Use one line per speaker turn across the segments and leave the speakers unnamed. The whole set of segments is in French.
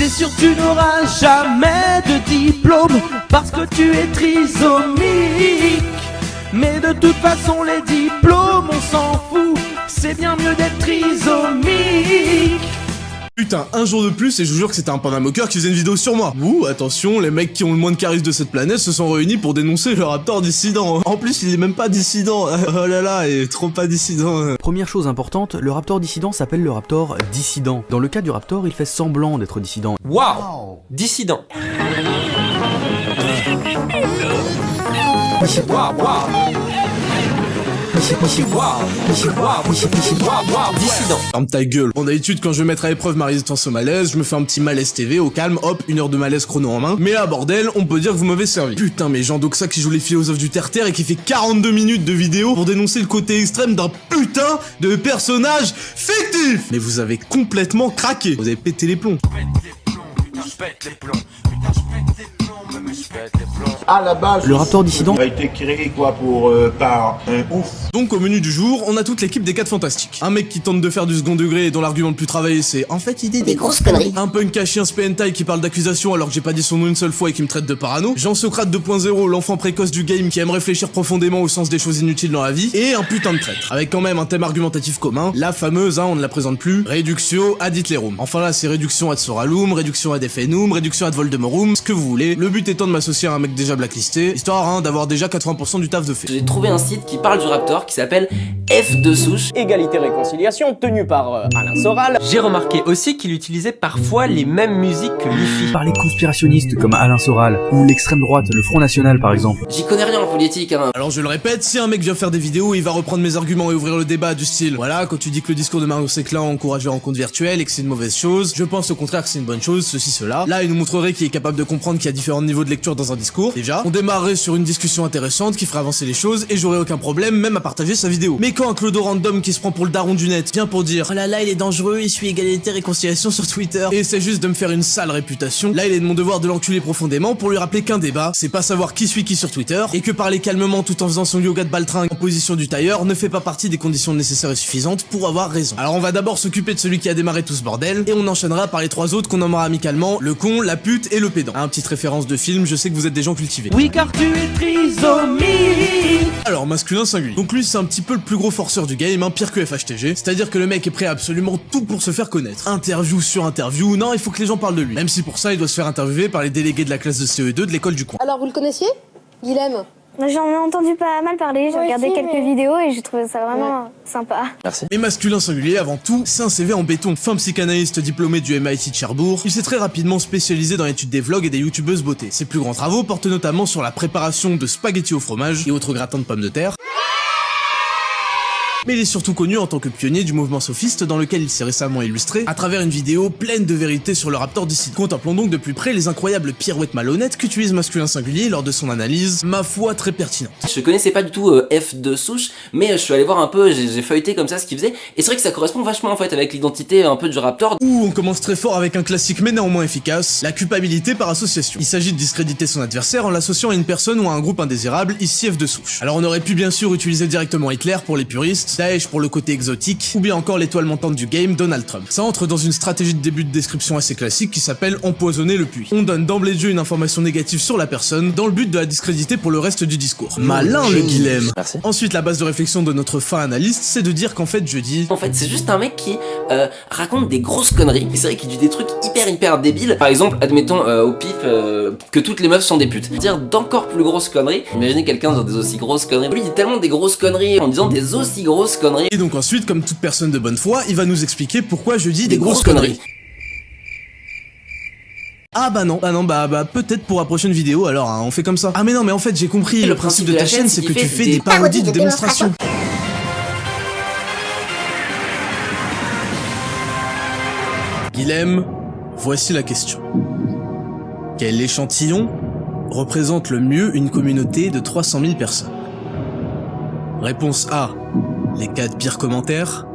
C'est sûr tu n'auras jamais de diplôme parce que tu es trisomique. Mais de toute façon les diplômes on s'en fout, c'est bien mieux d'être trisomique.
Putain, un jour de plus et je vous jure que c'était un panda moqueur qui faisait une vidéo sur moi. Ouh, attention, les mecs qui ont le moins de charisme de cette planète se sont réunis pour dénoncer le Raptor dissident. En plus, il est même pas dissident. Oh là là, il est trop pas dissident.
Première chose importante, le Raptor dissident s'appelle le Raptor dissident. Dans le cas du Raptor, il fait semblant d'être dissident.
Waouh, dissident. Dissident.
Ferme ta gueule. Bon, d'habitude, quand je vais mettre à l'épreuve ma résistance au malaise, je me fais un petit malaise TV au calme, hop, 1 heure de malaise chrono en main. Mais là, bordel, on peut dire que vous m'avez servi. Putain, mais Jean Doxa qui joue les philosophes du terre-terre et qui fait 42 minutes de vidéo pour dénoncer le côté extrême d'un putain de personnage fictif. Mais vous avez complètement craqué. Vous avez pété les plombs.
À la base,
Le Raptor dissident
a été créé quoi par un ouf.
Donc au menu du jour, on a toute l'équipe des 4 fantastiques. Un mec qui tente de faire du second degré et dont l'argument le plus travaillé c'est en fait il dit des grosses conneries. Un punk à chien Hentai qui parle d'accusation alors que j'ai pas dit son nom une seule fois et qui me traite de parano. Jean-Socrate 2.0, l'enfant précoce du game qui aime réfléchir profondément au sens des choses inutiles dans la vie. Et un putain de traître. Avec quand même un thème argumentatif commun, la fameuse, on ne la présente plus, Reductio ad Hitlerum. Enfin là c'est réduction ad Soralum, réduction ad Effenum, réduction ad Voldemortum, ce que vous voulez. Le but étant de m'associer à un mec déjà blacklisté, histoire d'avoir déjà 80% du taf de fait.
J'ai trouvé un site qui parle du Raptor qui s'appelle F2 Souche.
Égalité Réconciliation, tenu par Alain Soral.
J'ai remarqué aussi qu'il utilisait parfois les mêmes musiques que Luffy.
par les conspirationnistes comme Alain Soral ou l'extrême droite, le Front National par exemple.
J'y connais rien en politique, hein.
Alors je le répète, si un mec vient faire des vidéos, il va reprendre mes arguments et ouvrir le débat du style. Voilà, quand tu dis que le discours de Mario Séclin encourage les rencontres virtuelles et que c'est une mauvaise chose, je pense au contraire que c'est une bonne chose, ceci, cela. Là, il nous montrerait qu'il est capable de comprendre qu'il y a différents niveaux de lecture dans un discours. Déjà, on démarrerait sur une discussion intéressante qui ferait avancer les choses et j'aurais aucun problème même à partager sa vidéo. Mais quand un clodo random qui se prend pour le daron du net vient pour dire « Oh là là, il est dangereux, il suit égalité réconciliation sur Twitter » et essaie juste de me faire une sale réputation, là il est de mon devoir de l'enculer profondément pour lui rappeler qu'un débat, c'est pas savoir qui suit qui sur Twitter et que parler calmement tout en faisant son yoga de baltringue en position du tailleur ne fait pas partie des conditions nécessaires et suffisantes pour avoir raison. Alors on va d'abord s'occuper de celui qui a démarré tout ce bordel et on enchaînera par les 3 autres qu'on nommera amicalement le con, la pute et le pédant. Un petite référence de film, je sais que vous êtes des gens cultivés.
Oui car tu es trisomique.
Alors masculin singulier. Donc lui c'est un petit peu le plus gros forceur du game, pire que FHTG, c'est-à-dire que le mec est prêt à absolument tout pour se faire connaître. Interview sur interview, non il faut que les gens parlent de lui. Même si pour ça il doit se faire interviewer par les délégués de la classe de CE2 de l'école du coin.
Alors vous le connaissiez, Guilhem?
J'en ai entendu pas mal parler, j'ai regardé quelques vidéos et j'ai trouvé ça vraiment sympa.
Merci.
Et masculin singulier, avant tout, c'est un CV en béton. Fin psychanalyste diplômé du MIT de Cherbourg, il s'est très rapidement spécialisé dans l'étude des vlogs et des youtubeuses beauté. Ses plus grands travaux portent notamment sur la préparation de spaghettis au fromage et autres gratins de pommes de terre. Mais il est surtout connu en tant que pionnier du mouvement sophiste dans lequel il s'est récemment illustré à travers une vidéo pleine de vérité sur le Raptor dissident. Contemplons donc de plus près les incroyables pirouettes malhonnêtes qu'utilise masculin singulier lors de son analyse, ma foi très pertinente.
Je connaissais pas du tout F2 Souche, mais je suis allé voir un peu, j'ai feuilleté comme ça ce qu'il faisait, et c'est vrai que ça correspond vachement en fait avec l'identité un peu du Raptor.
Où on commence très fort avec un classique mais néanmoins efficace, la culpabilité par association. Il s'agit de discréditer son adversaire en l'associant à une personne ou à un groupe indésirable, ici F2 Souche. Alors on aurait pu bien sûr utiliser directement Hitler pour les puristes, Daesh pour le côté exotique, ou bien encore l'étoile montante du game, Donald Trump. Ça entre dans une stratégie de début de description assez classique qui s'appelle empoisonner le puits. On donne d'emblée de jeu une information négative sur la personne, dans le but de la discréditer pour le reste du discours. Malin le Guilhem.
Merci.
Ensuite, la base de réflexion de notre fin analyste, c'est de dire qu'en fait, je dis...
En fait, c'est juste un mec qui raconte des grosses conneries. Et c'est vrai qu'il dit des trucs hyper débiles. Par exemple, admettons au pif que toutes les meufs sont des putes. Dire d'encore plus grosses conneries. Imaginez quelqu'un dans des aussi grosses conneries. Lui, il dit tellement des grosses conneries en disant des aussi grosses conneries.
Et donc ensuite, comme toute personne de bonne foi, il va nous expliquer pourquoi je dis des grosses conneries. Ah bah non, peut-être pour la prochaine vidéo alors, on fait comme ça. Ah mais non, mais en fait j'ai compris, le principe de ta chaîne c'est que tu fais des parodies de démonstrations. Guilhem, voici la question. Quel échantillon représente le mieux une communauté de 300 000 personnes? Réponse A, les 4 pires commentaires.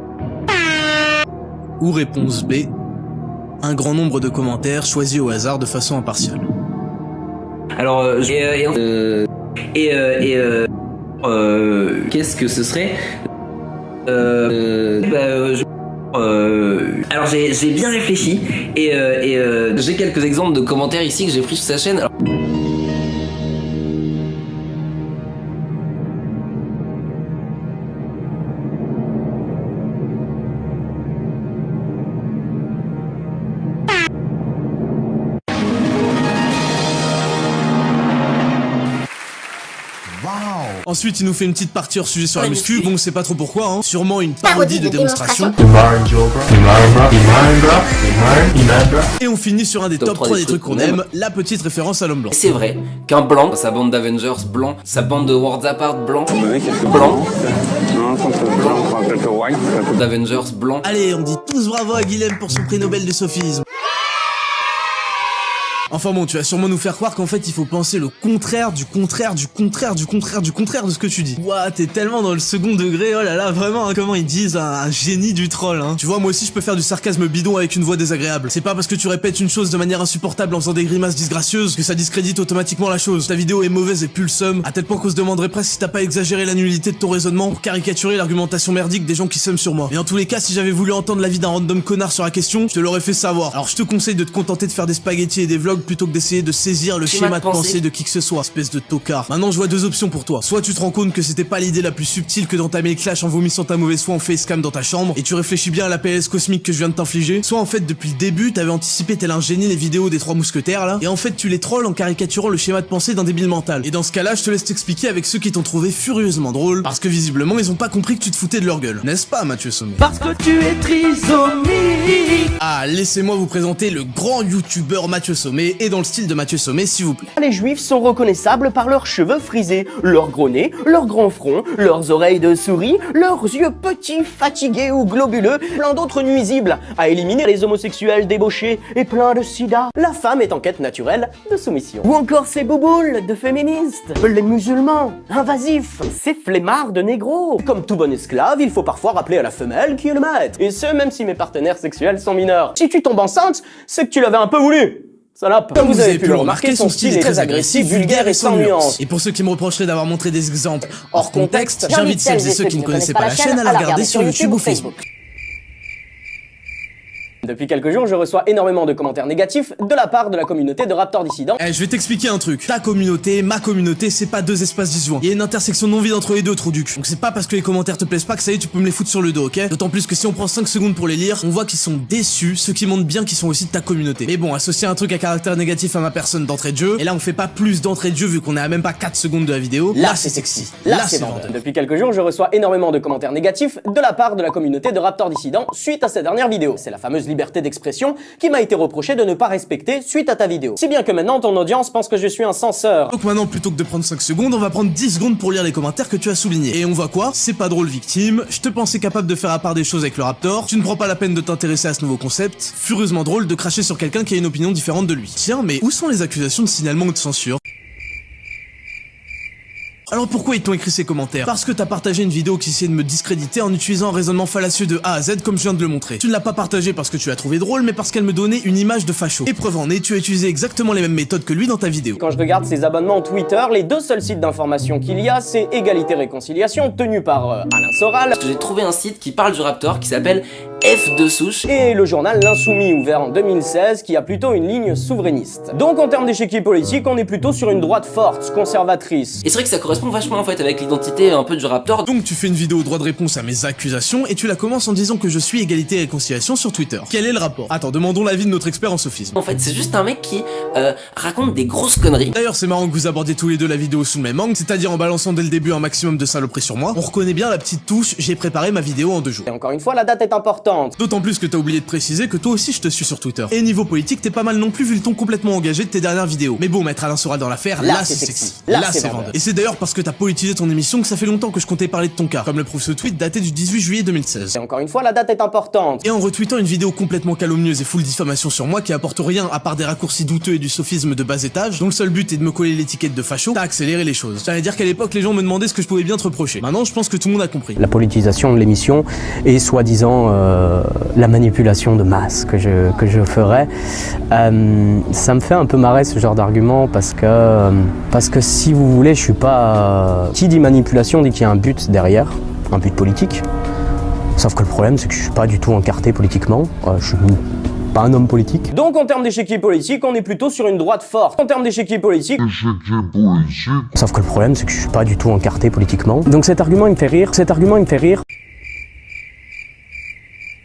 Ou réponse B, un grand nombre de commentaires choisis au hasard de façon impartiale.
Alors, qu'est-ce que ce serait Alors j'ai bien réfléchi et j'ai quelques exemples de commentaires ici que j'ai pris sur sa chaîne. Alors...
Ensuite, il nous fait une petite partie hors sujet sur la muscu. Bon, c'est pas trop pourquoi, hein. Sûrement une parodie de démonstration. Et on finit sur un des top 3 des trucs qu'on aime, la petite référence à l'homme blanc.
C'est vrai qu'un blanc, sa bande d'Avengers blanc, sa bande de Worlds Apart blanc, d'Avengers blanc.
Allez, on dit tous bravo à Guilhem pour son prix Nobel de sophisme. Enfin bon, tu vas sûrement nous faire croire qu'en fait il faut penser le contraire du contraire du contraire du contraire du contraire de ce que tu dis. Ouah, t'es tellement dans le second degré, oh là là, vraiment, hein, comment ils disent, un génie du troll, hein. Tu vois, moi aussi je peux faire du sarcasme bidon avec une voix désagréable. C'est pas parce que tu répètes une chose de manière insupportable en faisant des grimaces disgracieuses que ça discrédite automatiquement la chose. Ta vidéo est mauvaise et pue le seum, à tel point qu'on se demanderait presque si t'as pas exagéré la nullité de ton raisonnement pour caricaturer l'argumentation merdique des gens qui s'aiment sur moi. Mais en tous les cas, si j'avais voulu entendre l'avis d'un random connard sur la question, je te l'aurais fait savoir. Alors je te conseille de te contenter de faire des spaghettis et des vlogs plutôt que d'essayer de saisir le schéma de pensée de qui que ce soit, espèce de tocard. Maintenant je vois deux options pour toi. Soit tu te rends compte que c'était pas l'idée la plus subtile que d'entamer le clash en vomissant ta mauvaise foi en facecam dans ta chambre, et tu réfléchis bien à la PLS cosmique que je viens de t'infliger. Soit en fait depuis le début t'avais anticipé tel un génie les vidéos des 3 mousquetaires là, et en fait tu les trolls en caricaturant le schéma de pensée d'un débile mental. Et dans ce cas là je te laisse t'expliquer avec ceux qui t'ont trouvé furieusement drôle, parce que visiblement ils ont pas compris que tu te foutais de leur gueule. N'est-ce pas Mathieu Sommet?
Parce que tu es trisomique.
Ah, laissez-moi vous présenter le grand youtubeur Mathieu Sommet, et dans le style de Mathieu Sommet s'il vous plaît.
Les juifs sont reconnaissables par leurs cheveux frisés, leur gros nez, leur grand front, leurs oreilles de souris, leurs yeux petits, fatigués ou globuleux, plein d'autres nuisibles à éliminer les homosexuels débauchés et plein de sida. La femme est en quête naturelle de soumission. Ou encore ces bouboules de féministes, les musulmans, invasifs, ces flemmards de négros. Comme tout bon esclave, il faut parfois rappeler à la femelle qui est le maître. Et ce, même si mes partenaires sexuels sont mineurs. Si tu tombes enceinte, c'est que tu l'avais un peu voulu. Salope. Comme vous avez pu le remarquer, son style est très agressif, vulgaire et sans nuance.
Et pour ceux qui me reprocheraient d'avoir montré des exemples hors contexte, j'invite celles et ceux qui ne connaissaient pas la chaîne à la regarder sur YouTube ou Facebook.
Depuis quelques jours, je reçois énormément de commentaires négatifs de la part de la communauté de Raptor Dissident.
Je vais t'expliquer un truc. Ta communauté, ma communauté, c'est pas deux espaces disjoints. Il y a une intersection non vide entre les deux, trou duc. Donc c'est pas parce que les commentaires te plaisent pas que ça y est, tu peux me les foutre sur le dos, ok? D'autant plus que si on prend 5 secondes pour les lire, on voit qu'ils sont déçus, ce qui montre bien qu'ils sont aussi de ta communauté. Mais bon, associer un truc à caractère négatif à ma personne d'entrée de jeu, et là on fait pas plus d'entrée de jeu vu qu'on est à même pas 4 secondes de la vidéo. Là c'est sexy. Là c'est vendeur.
Depuis quelques jours, je reçois énormément de commentaires négatifs de la part de la communauté de Raptor Dissident suite à cette dernière vidéo. C'est la fameuse liberté d'expression qui m'a été reproché de ne pas respecter suite à ta vidéo. Si bien que maintenant ton audience pense que je suis un censeur.
Donc maintenant, plutôt que de prendre 5 secondes, on va prendre 10 secondes pour lire les commentaires que tu as soulignés. Et on voit quoi? C'est pas drôle victime, je te pensais capable de faire à part des choses avec le Raptor, tu ne prends pas la peine de t'intéresser à ce nouveau concept, furieusement drôle de cracher sur quelqu'un qui a une opinion différente de lui. Tiens, mais où sont les accusations de signalement ou de censure? Alors pourquoi ils t'ont écrit ces commentaires? Parce que t'as partagé une vidéo qui essayait de me discréditer en utilisant un raisonnement fallacieux de A à Z comme je viens de le montrer. Tu ne l'as pas partagé parce que tu l'as trouvé drôle, mais parce qu'elle me donnait une image de facho. Et preuve en est, tu as utilisé exactement les mêmes méthodes que lui dans ta vidéo.
Quand je regarde ses abonnements Twitter, les deux seuls sites d'information qu'il y a, c'est Égalité Réconciliation, tenu par Alain Soral.
J'ai trouvé un site qui parle du Raptor qui s'appelle F de souche.
Et le journal L'Insoumis, ouvert en 2016, qui a plutôt une ligne souverainiste. Donc en termes d'échiquier politique, on est plutôt sur une droite forte, conservatrice.
Et c'est vrai que ça correspond vachement en fait avec l'identité un peu du Raptor.
Donc tu fais une vidéo droit de réponse à mes accusations et tu la commences en disant que je suis Égalité et Réconciliation sur Twitter. Quel est le rapport? Attends, demandons l'avis de notre expert en sophisme.
En fait, c'est juste un mec qui raconte des grosses conneries.
D'ailleurs, c'est marrant que vous abordiez tous les deux la vidéo sous le même angle, c'est-à-dire en balançant dès le début un maximum de saloperies sur moi. On reconnaît bien la petite touche, j'ai préparé ma vidéo en 2 jours.
Et encore une fois, la date est importante.
D'autant plus que t'as oublié de préciser que toi aussi je te suis sur Twitter. Et niveau politique, t'es pas mal non plus vu le ton complètement engagé de tes dernières vidéos. Mais bon, mettre Alain Soral dans l'affaire, là c'est sexy. Là c'est vendeur. Et c'est d'ailleurs parce que t'as politisé ton émission que ça fait longtemps que je comptais parler de ton cas, comme le prouve ce tweet daté du 18 juillet 2016.
Et encore une fois, la date est importante.
Et en retweetant une vidéo complètement calomnieuse et full diffamation sur moi qui apporte rien à part des raccourcis douteux et du sophisme de bas étage, dont le seul but est de me coller l'étiquette de facho, t'as accéléré les choses. J'allais dire qu'à l'époque les gens me demandaient ce que je pouvais bien te reprocher. Maintenant je pense que tout le monde a compris.
La politisation de l'émission et soi-disant la manipulation de masse que je ferais, ça me fait un peu marrer ce genre d'argument parce que si vous voulez, je suis pas... Qui dit manipulation dit qu'il y a un but derrière, un but politique. Sauf que le problème, c'est que je suis pas du tout encarté politiquement. Je suis pas un homme politique.
Donc en termes d'échiquier politique, on est plutôt sur une droite forte. En termes d'échiquier politique...
Sauf que le problème, c'est que je suis pas du tout encarté politiquement. Donc cet argument, il me fait rire.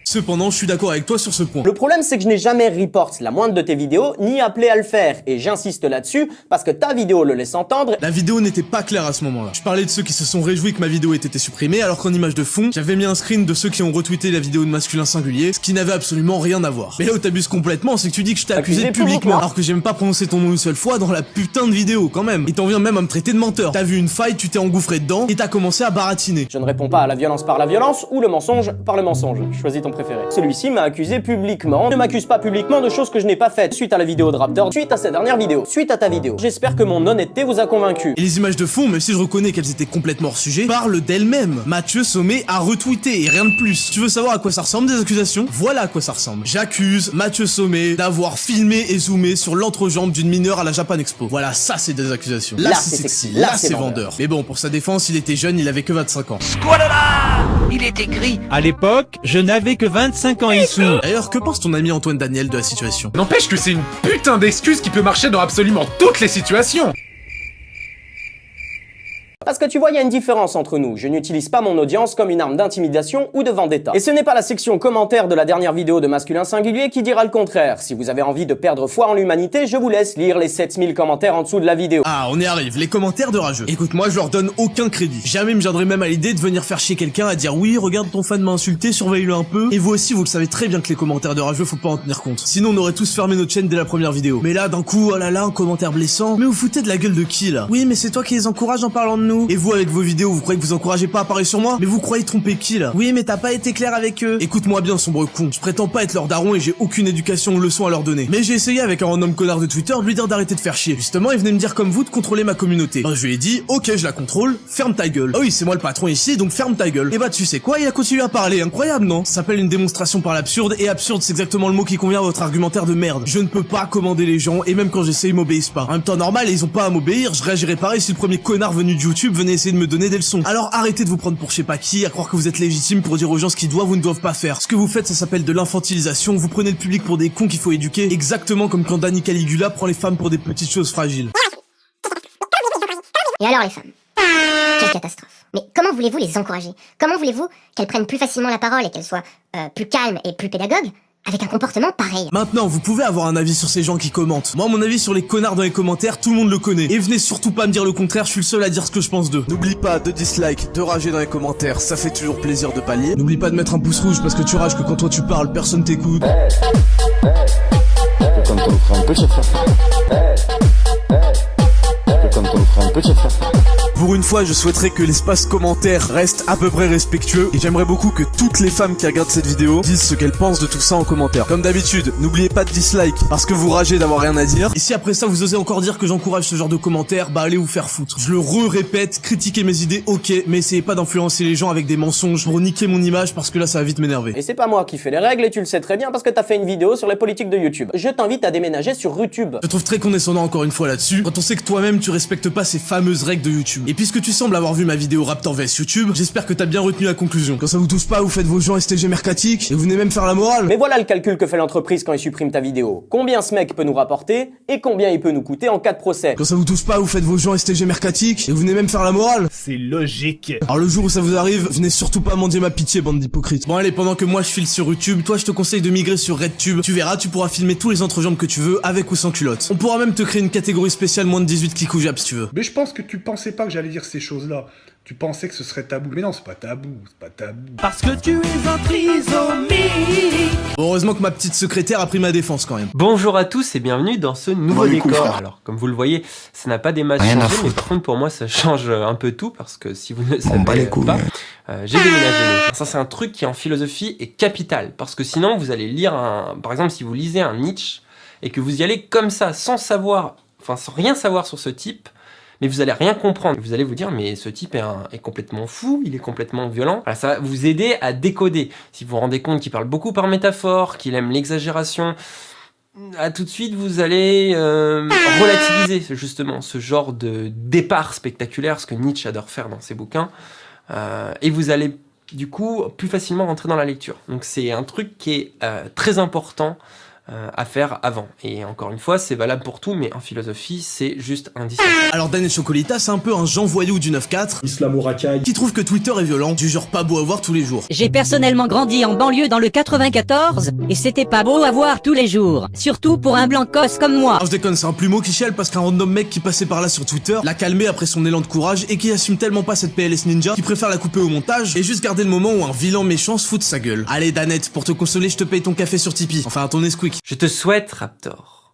Cependant, je suis d'accord avec toi sur ce point.
Le problème, c'est que je n'ai jamais report la moindre de tes vidéos, ni appelé à le faire. Et j'insiste là-dessus, parce que ta vidéo le laisse entendre.
La vidéo n'était pas claire à ce moment-là. Je parlais de ceux qui se sont réjouis que ma vidéo ait été supprimée, alors qu'en image de fond, j'avais mis un screen de ceux qui ont retweeté la vidéo de masculin singulier, ce qui n'avait absolument rien à voir. Mais là où t'abuses complètement, c'est que tu dis que je t'ai accusé publiquement, alors que j'ai même pas prononcé ton nom une seule fois dans la putain de vidéo, quand même. Et t'en viens même à me traiter de menteur. T'as vu une faille, tu t'es engouffré dedans, et t'as commencé à baratiner.
Je ne réponds pas à la violence par la violence, ou le mensonge par le mensonge. Choisis ton préféré. Celui-ci m'a accusé publiquement. Ne m'accuse pas publiquement de choses que je n'ai pas faites. Suite à la vidéo de Raptor, suite à cette dernière vidéo, suite à ta vidéo. J'espère que mon honnêteté vous a convaincu.
Et les images de fond, même si je reconnais qu'elles étaient complètement hors sujet, parlent d'elles-mêmes. Mathieu Sommet a retweeté et rien de plus. Tu veux savoir à quoi ça ressemble des accusations? Voilà à quoi ça ressemble. J'accuse Mathieu Sommet d'avoir filmé et zoomé sur l'entrejambe d'une mineure à la Japan Expo. Voilà, ça c'est des accusations. Là c'est sexy, là c'est vendeur. Mais bon, pour sa défense, il était jeune, il avait que 25 ans.
Squalala! Il est écrit. À l'époque, je n'avais que 25 ans ici.
D'ailleurs, que pense ton ami Antoine Daniel de la situation?
N'empêche que c'est une putain d'excuse qui peut marcher dans absolument toutes les situations.
Parce que tu vois, il y a une différence entre nous. Je n'utilise pas mon audience comme une arme d'intimidation ou de vendetta. Et ce n'est pas la section commentaires de la dernière vidéo de masculin singulier qui dira le contraire. Si vous avez envie de perdre foi en l'humanité, je vous laisse lire les 7000 commentaires en dessous de la vidéo.
Ah, on y arrive, les commentaires de rageux. Écoute, moi je leur donne aucun crédit. Jamais me viendrait même à l'idée de venir faire chier quelqu'un à dire oui, regarde ton fan m'a insulté, surveille-le un peu. Et vous aussi, vous le savez très bien que les commentaires de rageux, faut pas en tenir compte. Sinon on aurait tous fermé notre chaîne dès la première vidéo. Mais là, d'un coup, oh là là, un commentaire blessant. Mais vous foutez de la gueule de qui là? Oui, mais c'est toi qui les encourage en parlant de nous. Et vous avec vos vidéos, vous croyez que vous encouragez pas à parler sur moi? Mais vous croyez tromper qui là? Oui, mais t'as pas été clair avec eux. Écoute-moi bien, sombre con. Je prétends pas être leur daron et j'ai aucune éducation ou leçon à leur donner. Mais j'ai essayé avec un random connard de Twitter de lui dire d'arrêter de faire chier. Justement, il venait me dire comme vous de contrôler ma communauté. Ben, je lui ai dit, ok, je la contrôle, ferme ta gueule. Ah oui, c'est moi le patron ici, donc ferme ta gueule. Et bah, tu sais quoi, il a continué à parler. Incroyable, non? Ça s'appelle une démonstration par l'absurde, et absurde, c'est exactement le mot qui convient à votre argumentaire de merde. Je ne peux pas commander les gens, et même quand j'essaie, ils m'obéissent pas. En même temps, normal, et ils ont pas à m'obéir, je réagirais pareil si le premier connard venu de YouTube venait essayer de me donner des leçons. Alors arrêtez de vous prendre pour je sais pas qui, à croire que vous êtes légitime pour dire aux gens ce qu'ils doivent ou ne doivent pas faire. Ce que vous faites, ça s'appelle de l'infantilisation, vous prenez le public pour des cons qu'il faut éduquer, exactement comme quand Danny Caligula prend les femmes pour des petites choses fragiles.
Et alors les femmes? Quelle catastrophe. Mais comment voulez-vous les encourager? Comment voulez-vous qu'elles prennent plus facilement la parole et qu'elles soient plus calmes et plus pédagogues avec un comportement pareil?
Maintenant, vous pouvez avoir un avis sur ces gens qui commentent. Moi, mon avis sur les connards dans les commentaires, tout le monde le connaît. Et venez surtout pas me dire le contraire, je suis le seul à dire ce que je pense d'eux. N'oublie pas de dislike, de rager dans les commentaires, ça fait toujours plaisir de pallier. N'oublie pas de mettre un pouce rouge parce que tu rages que quand toi tu parles, personne t'écoute. Pour une fois, je souhaiterais que l'espace commentaire reste à peu près respectueux et j'aimerais beaucoup que toutes les femmes qui regardent cette vidéo disent ce qu'elles pensent de tout ça en commentaire. Comme d'habitude, n'oubliez pas de dislike parce que vous ragez d'avoir rien à dire. Et si après ça vous osez encore dire que j'encourage ce genre de commentaires, bah allez vous faire foutre. Je le répète, critiquez mes idées, ok, mais essayez pas d'influencer les gens avec des mensonges pour niquer mon image parce que là ça va vite m'énerver.
Et c'est pas moi qui fais les règles et tu le sais très bien parce que t'as fait une vidéo sur les politiques de YouTube. Je t'invite à déménager sur YouTube.
Je trouve très condescendant encore une fois là-dessus, quand on sait que toi-même tu respectes pas ces fameuses règles de YouTube. Et puisque tu sembles avoir vu ma vidéo Raptor vs YouTube, j'espère que t'as bien retenu la conclusion. Quand ça vous touche pas, vous faites vos gens STG mercatiques et vous venez même faire la morale.
Mais voilà le calcul que fait l'entreprise quand il supprime ta vidéo. Combien ce mec peut nous rapporter et combien il peut nous coûter en cas de procès.
Quand ça vous touche pas, vous faites vos gens STG mercatiques et vous venez même faire la morale.
C'est logique.
Alors le jour où ça vous arrive, venez surtout pas mendier ma pitié, bande d'hypocrites. Bon allez, pendant que moi je file sur YouTube, toi je te conseille de migrer sur RedTube. Tu verras, tu pourras filmer tous les entrejambes que tu veux, avec ou sans culotte. On pourra même te créer une catégorie spéciale moins de 18 qui coujables si tu veux.
Mais je pense que tu pensais pas que j'allais dire ces choses-là. Tu pensais que ce serait tabou. Mais non, c'est pas tabou, c'est pas tabou.
Parce que tu es un trisomique.
Bon, heureusement que ma petite secrétaire a pris ma défense quand même.
Bonjour à tous et bienvenue dans ce nouveau décor. Alors, comme vous le voyez, ça n'a pas des masses changé, mais par contre pour moi ça change un peu tout parce que si vous ne le savez pas, j'ai déménagé. Donc, ça c'est un truc qui en philosophie est capital parce que sinon vous allez lire par exemple si vous lisez un Nietzsche et que vous y allez comme ça sans savoir, enfin sans rien savoir sur ce type, mais vous allez rien comprendre. Vous allez vous dire, mais ce type est complètement fou, il est complètement violent. Voilà, ça va vous aider à décoder. Si vous vous rendez compte qu'il parle beaucoup par métaphore, qu'il aime l'exagération, tout de suite vous allez relativiser justement ce genre de départ spectaculaire, ce que Nietzsche adore faire dans ses bouquins, et vous allez du coup plus facilement rentrer dans la lecture. Donc c'est un truc qui est très important à faire avant. Et encore une fois, c'est valable pour tout, mais en philosophie, c'est juste indispensable.
Alors Daniel Chocolita, c'est un peu un Jean Voyou du 9-4,
Islamo-racaille,
qui trouve que Twitter est violent, du genre pas beau à voir tous les jours.
J'ai personnellement grandi en banlieue dans le 94, et c'était pas beau à voir tous les jours. Surtout pour un blancos comme moi.
Alors je déconne, c'est un plumeau qui chiale parce qu'un random mec qui passait par là sur Twitter l'a calmé après son élan de courage et qui assume tellement pas cette PLS Ninja qu'il préfère la couper au montage et juste garder le moment où un vilain méchant se fout de sa gueule. Allez Danette, pour te consoler, je te paye ton café sur Tipeee. Enfin ton Nesquik.
Je te souhaite, Raptor,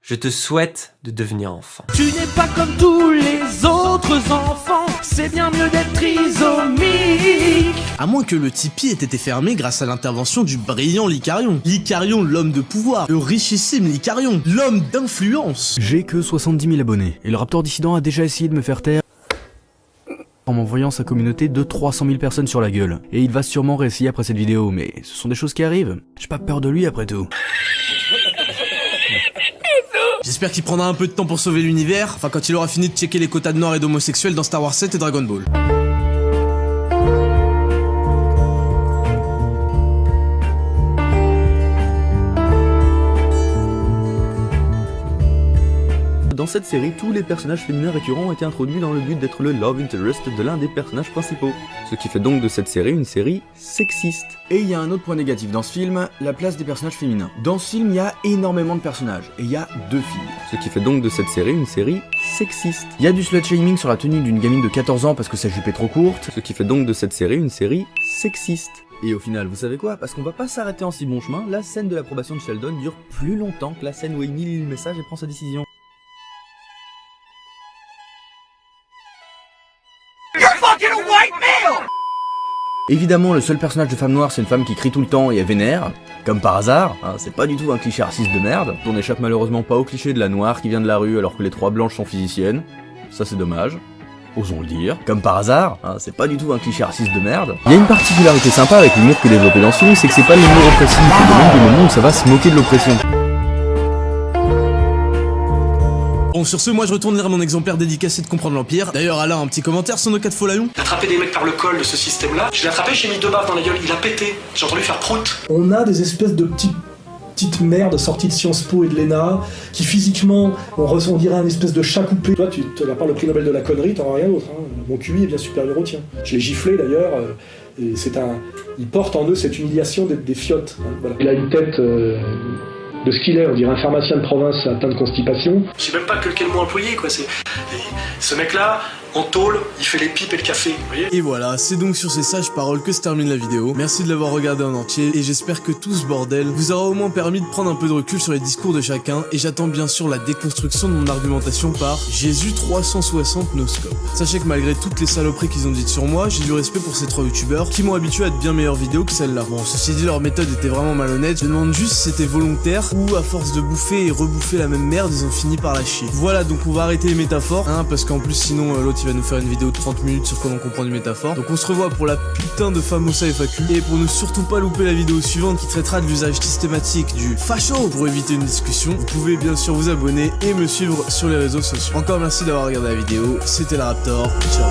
je te souhaite de devenir enfant.
Tu n'es pas comme tous les autres enfants, c'est bien mieux d'être trisomique.
À moins que le Tipeee ait été fermé grâce à l'intervention du brillant Licarion. Licarion, l'homme de pouvoir. Le richissime Licarion. L'homme d'influence.
J'ai que 70 000 abonnés, et le Raptor Dissident a déjà essayé de me faire taire en m'envoyant sa communauté de 300 000 personnes sur la gueule. Et il va sûrement réessayer après cette vidéo, mais ce sont des choses qui arrivent. J'ai pas peur de lui après tout.
J'espère qu'il prendra un peu de temps pour sauver l'univers, enfin quand il aura fini de checker les quotas de noirs et d'homosexuels dans Star Wars 7 et Dragon Ball.
Dans cette série, tous les personnages féminins récurrents ont été introduits dans le but d'être le love interest de l'un des personnages principaux. Ce qui fait donc de cette série une série sexiste. Et il y a un autre point négatif dans ce film, la place des personnages féminins. Dans ce film, il y a énormément de personnages, et il y a 2 filles. Ce qui fait donc de cette série une série sexiste. Il y a du slut-shaming sur la tenue d'une gamine de 14 ans parce que sa jupe est trop courte. Ce qui fait donc de cette série une série sexiste. Et au final, vous savez quoi? Parce qu'on va pas s'arrêter en si bon chemin, la scène de l'approbation de Sheldon dure plus longtemps que la scène où Amy lit le message et prend sa décision. Évidemment, le seul personnage de femme noire, c'est une femme qui crie tout le temps et est vénère. Comme par hasard, hein, c'est pas du tout un cliché raciste de merde. On n'échappe malheureusement pas au cliché de la noire qui vient de la rue alors que les 3 blanches sont physiciennes. Ça c'est dommage. Osons le dire. Comme par hasard, hein, c'est pas du tout un cliché raciste de merde. Il y a une particularité sympa avec l'humour qui est développé dans ce film, c'est que c'est pas l'humour oppressif, c'est même des moments où ça va se moquer de l'oppression.
Bon, sur ce, moi je retourne lire mon exemplaire dédicacé de Comprendre l'Empire. D'ailleurs, Alain, un petit commentaire sur nos 4 faux laillons.
D'attraper des mecs par le col de ce système-là. Je l'ai attrapé, j'ai mis 2 baffes dans la gueule, il a pété. J'ai entendu faire prout.
On a des espèces de petites merdes sorties de Sciences Po et de l'ENA, qui physiquement, on dirait un espèce de chat coupé. Toi, tu n'as pas le prix Nobel de la connerie, t'en as rien d'autre. Hein. Mon QI est bien supérieur au tien. Je l'ai giflé d'ailleurs, et ils portent en eux cette humiliation d'être des fiottes. Hein, voilà. Il a une tête de ce qu'il est, on dirait un pharmacien de province atteint de constipation.
Je sais même pas quel mot employer, quoi. Ce mec-là, en tôle, il fait les pipes et le café, vous voyez.
Et voilà, c'est donc sur ces sages paroles que se termine la vidéo. Merci de l'avoir regardé en entier, et j'espère que tout ce bordel vous aura au moins permis de prendre un peu de recul sur les discours de chacun, et j'attends bien sûr la déconstruction de mon argumentation par Jésus 360 noscope. Sachez que malgré toutes les saloperies qu'ils ont dites sur moi, j'ai du respect pour ces 3 youtubeurs qui m'ont habitué à de bien meilleures vidéos que celle-là. Bon, ceci dit, leur méthode était vraiment malhonnête, je me demande juste si c'était volontaire, ou à force de bouffer et rebouffer la même merde, ils ont fini par la chier. Voilà, donc on va arrêter les métaphores, hein, parce qu'en plus sinon l'autre il va nous faire une vidéo de 30 minutes sur comment comprendre une métaphore. Donc on se revoit pour la putain de famosa FAQ, et pour ne surtout pas louper la vidéo suivante qui traitera de l'usage systématique du facho pour éviter une discussion, vous pouvez bien sûr vous abonner et me suivre sur les réseaux sociaux. Encore merci d'avoir regardé la vidéo, c'était le Raptor, ciao.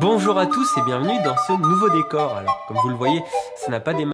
Bonjour à tous et bienvenue dans ce nouveau décor. Alors, comme vous le voyez, ça n'a pas démarré.